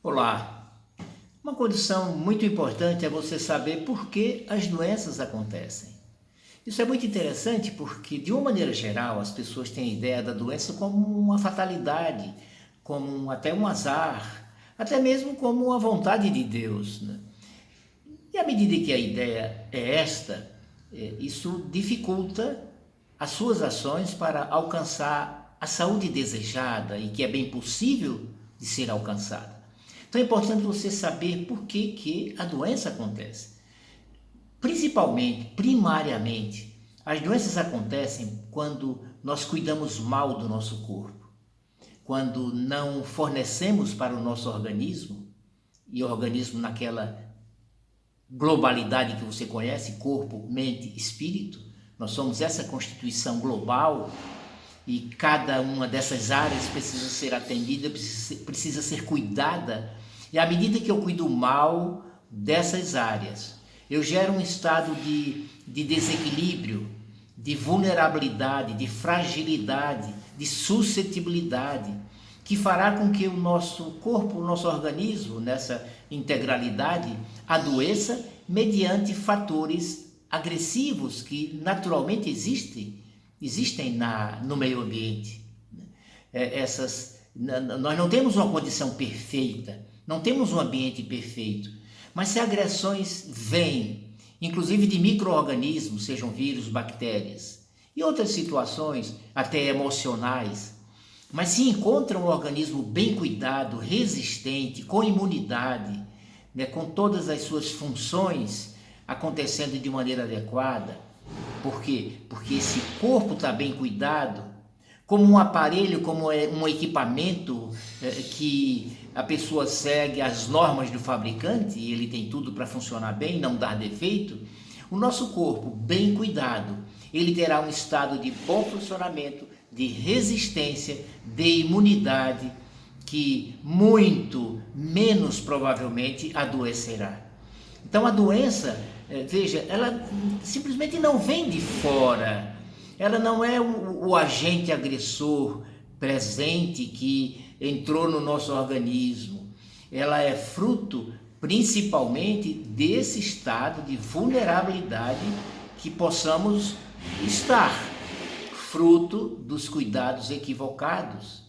Olá! Uma condição muito importante é você saber por que as doenças acontecem. Isso é muito interessante porque, de uma maneira geral, as pessoas têm a ideia da doença como uma fatalidade, como até um azar, até mesmo como uma vontade de Deus, né? E à medida que a ideia é esta, isso dificulta as suas ações para alcançar a saúde desejada e que é bem possível de ser alcançada. Então é importante você saber por que a doença acontece. Principalmente, primariamente, as doenças acontecem quando nós cuidamos mal do nosso corpo, quando não fornecemos para o nosso organismo, e o organismo naquela globalidade que você conhece, corpo, mente, espírito. Nós somos essa constituição global e cada uma dessas áreas precisa ser atendida, precisa ser cuidada. E à medida que eu cuido mal dessas áreas, eu gero um estado de desequilíbrio, de vulnerabilidade, de fragilidade, de suscetibilidade, que fará com que o nosso corpo, o nosso organismo, nessa integralidade, adoeça mediante fatores agressivos que naturalmente existem no meio ambiente. Nós não temos uma condição perfeita, não temos um ambiente perfeito, mas se agressões vêm, inclusive de micro-organismos, sejam vírus, bactérias, e outras situações, até emocionais, mas se encontra um organismo bem cuidado, resistente, com imunidade, né, com todas as suas funções acontecendo de maneira adequada. Por quê? Porque esse corpo está bem cuidado, como um aparelho, como um equipamento que a pessoa segue as normas do fabricante e ele tem tudo para funcionar bem, não dar defeito. O nosso corpo bem cuidado, ele terá um estado de bom funcionamento, de resistência, de imunidade, que muito menos provavelmente adoecerá. Então a doença, veja, ela simplesmente não vem de fora, ela não é o agente agressor presente que entrou no nosso organismo, ela é fruto principalmente desse estado de vulnerabilidade que possamos estar, fruto dos cuidados equivocados.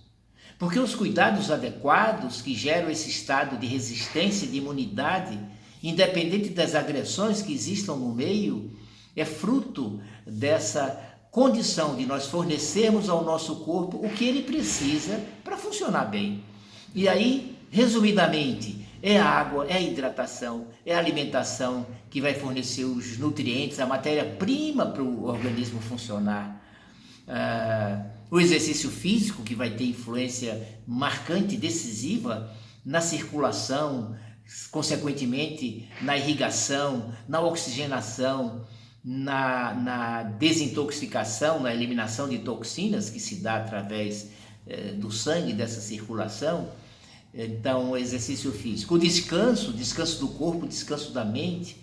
Porque os cuidados adequados que geram esse estado de resistência e de imunidade, independente das agressões que existam no meio, é fruto dessa condição de nós fornecermos ao nosso corpo o que ele precisa para funcionar bem. E aí, resumidamente, é a água, é a hidratação, é a alimentação que vai fornecer os nutrientes, a matéria-prima para o organismo funcionar. O exercício físico, que vai ter influência marcante, decisiva na circulação, consequentemente na irrigação, na oxigenação, na desintoxicação, na eliminação de toxinas que se dá através do sangue, dessa circulação. Então, o exercício físico, o descanso do corpo, o descanso da mente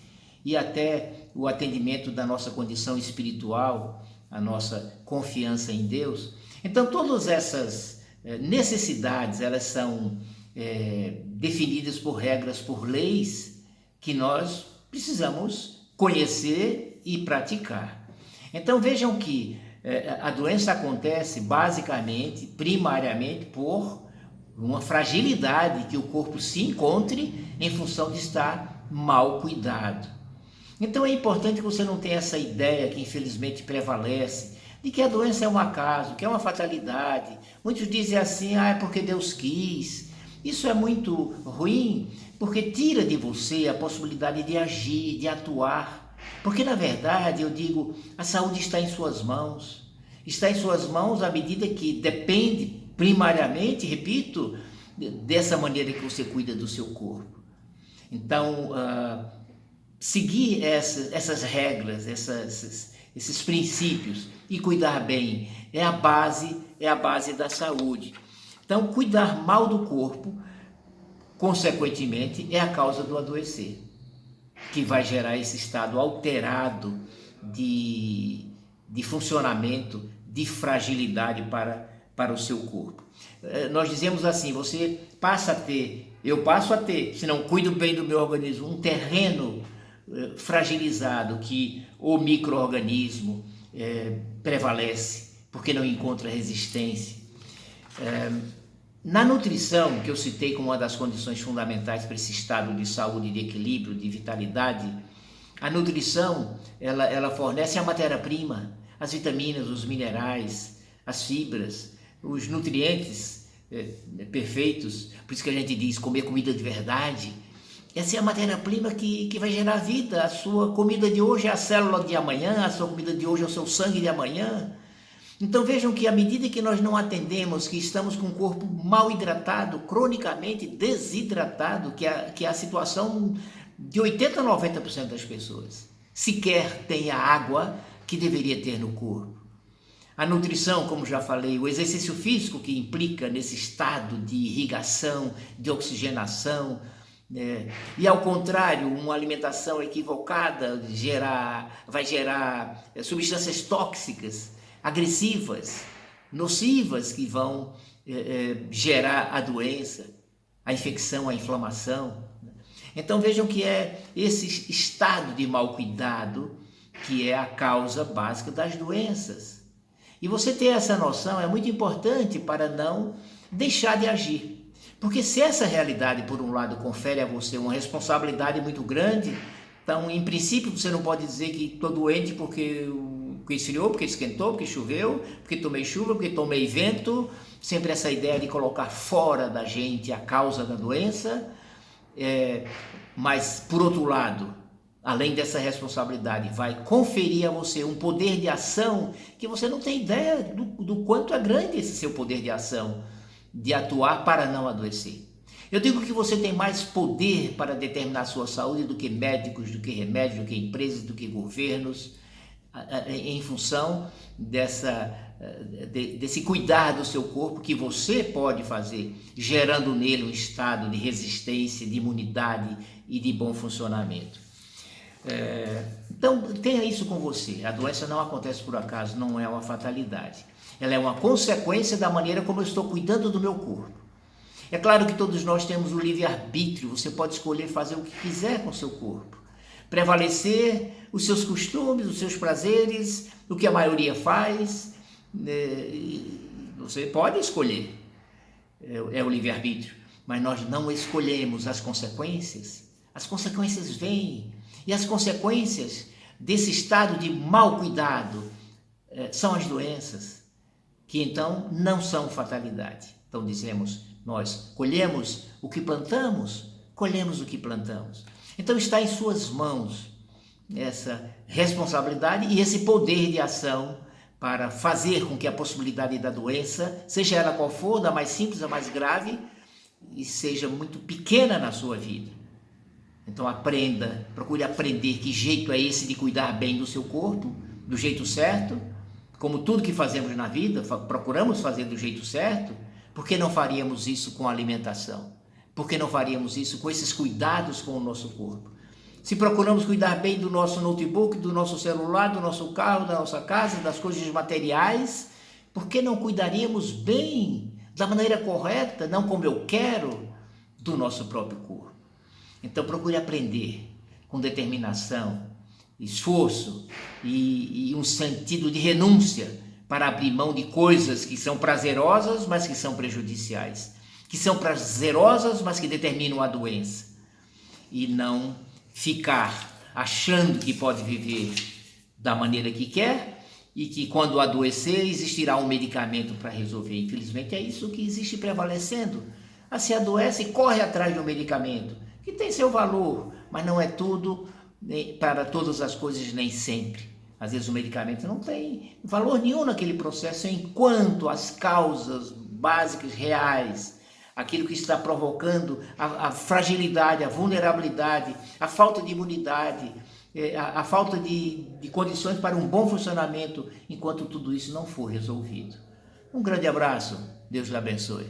e até o atendimento da nossa condição espiritual, a nossa confiança em Deus. Então, todas essas necessidades, elas são definidas por regras, por leis que nós precisamos conhecer e praticar. Então, vejam que a doença acontece basicamente, primariamente, por uma fragilidade que o corpo se encontre em função de estar mal cuidado. Então é importante que você não tenha essa ideia que infelizmente prevalece, de que a doença é um acaso, que é uma fatalidade. Muitos dizem assim, é porque Deus quis. Isso é muito ruim, porque tira de você a possibilidade de agir, de atuar. Porque na verdade, eu digo, a saúde está em suas mãos. Está em suas mãos à medida que depende primariamente, repito, dessa maneira que você cuida do seu corpo. Então, seguir essas regras, esses princípios e cuidar bem é a base da saúde. Então, cuidar mal do corpo, consequentemente, é a causa do adoecer, que vai gerar esse estado alterado de funcionamento, de fragilidade para o seu corpo. Nós dizemos assim, você eu passo a ter, se não cuido bem do meu organismo, um terreno fragilizado que o micro-organismo prevalece, porque não encontra resistência. Na nutrição, que eu citei como uma das condições fundamentais para esse estado de saúde, de equilíbrio, de vitalidade, a nutrição, ela fornece a matéria-prima, as vitaminas, os minerais, as fibras, os nutrientes perfeitos. Por isso que a gente diz comer comida de verdade. Essa é a matéria-prima que vai gerar vida. A sua comida de hoje é a célula de amanhã, a sua comida de hoje é o seu sangue de amanhã. Então vejam que à medida que nós não atendemos, que estamos com o corpo mal hidratado, cronicamente desidratado, que é a situação de 80% a 90% das pessoas, sequer tem a água que deveria ter no corpo. A nutrição, como já falei, o exercício físico que implica nesse estado de irrigação, de oxigenação, e ao contrário, uma alimentação equivocada vai gerar substâncias tóxicas, agressivas, nocivas, que vão gerar a doença, a infecção, a inflamação. Então vejam que é esse estado de mau cuidado que é a causa básica das doenças. E você ter essa noção é muito importante para não deixar de agir. Porque se essa realidade, por um lado, confere a você uma responsabilidade muito grande, então, em princípio, você não pode dizer que estou doente porque esfriou, porque esquentou, porque choveu, porque tomei chuva, porque tomei vento. Sempre essa ideia de colocar fora da gente a causa da doença. Mas, por outro lado, além dessa responsabilidade, vai conferir a você um poder de ação que você não tem ideia do quanto é grande esse seu poder de ação, de atuar para não adoecer. Eu digo que você tem mais poder para determinar a sua saúde do que médicos, do que remédios, do que empresas, do que governos, em função desse cuidar do seu corpo que você pode fazer, gerando nele um estado de resistência, de imunidade e de bom funcionamento. Então, tenha isso com você. A doença não acontece por acaso, não é uma fatalidade. Ela é uma consequência da maneira como eu estou cuidando do meu corpo. É claro que todos nós temos o livre-arbítrio, você pode escolher fazer o que quiser com o seu corpo. Prevalecer os seus costumes, os seus prazeres, o que a maioria faz, você pode escolher, é o livre-arbítrio, mas nós não escolhemos as consequências vêm, e as consequências desse estado de mau cuidado são as doenças, que então não são fatalidade. Então dizemos, nós colhemos o que plantamos, colhemos o que plantamos. Então está em suas mãos essa responsabilidade e esse poder de ação para fazer com que a possibilidade da doença, seja ela qual for, da mais simples à mais grave, e seja muito pequena na sua vida. Então aprenda, procure aprender que jeito é esse de cuidar bem do seu corpo, do jeito certo, como tudo que fazemos na vida, procuramos fazer do jeito certo. Por que não faríamos isso com a alimentação? Por que não faríamos isso com esses cuidados com o nosso corpo? Se procuramos cuidar bem do nosso notebook, do nosso celular, do nosso carro, da nossa casa, das coisas materiais, por que não cuidaríamos bem, da maneira correta, não como eu quero, do nosso próprio corpo? Então procure aprender com determinação, esforço e um sentido de renúncia para abrir mão de coisas que são prazerosas, mas que são prejudiciais, que são prazerosas, mas que determinam a doença, e não ficar achando que pode viver da maneira que quer e que quando adoecer existirá um medicamento para resolver. Infelizmente é isso que existe prevalecendo. Se adoece e corre atrás de um medicamento, que tem seu valor, mas não é tudo, para todas as coisas nem sempre. Às vezes o medicamento não tem valor nenhum naquele processo, enquanto as causas básicas, reais, aquilo que está provocando a fragilidade, a vulnerabilidade, a falta de imunidade, a falta de condições para um bom funcionamento, enquanto tudo isso não for resolvido. Um grande abraço, Deus lhe abençoe.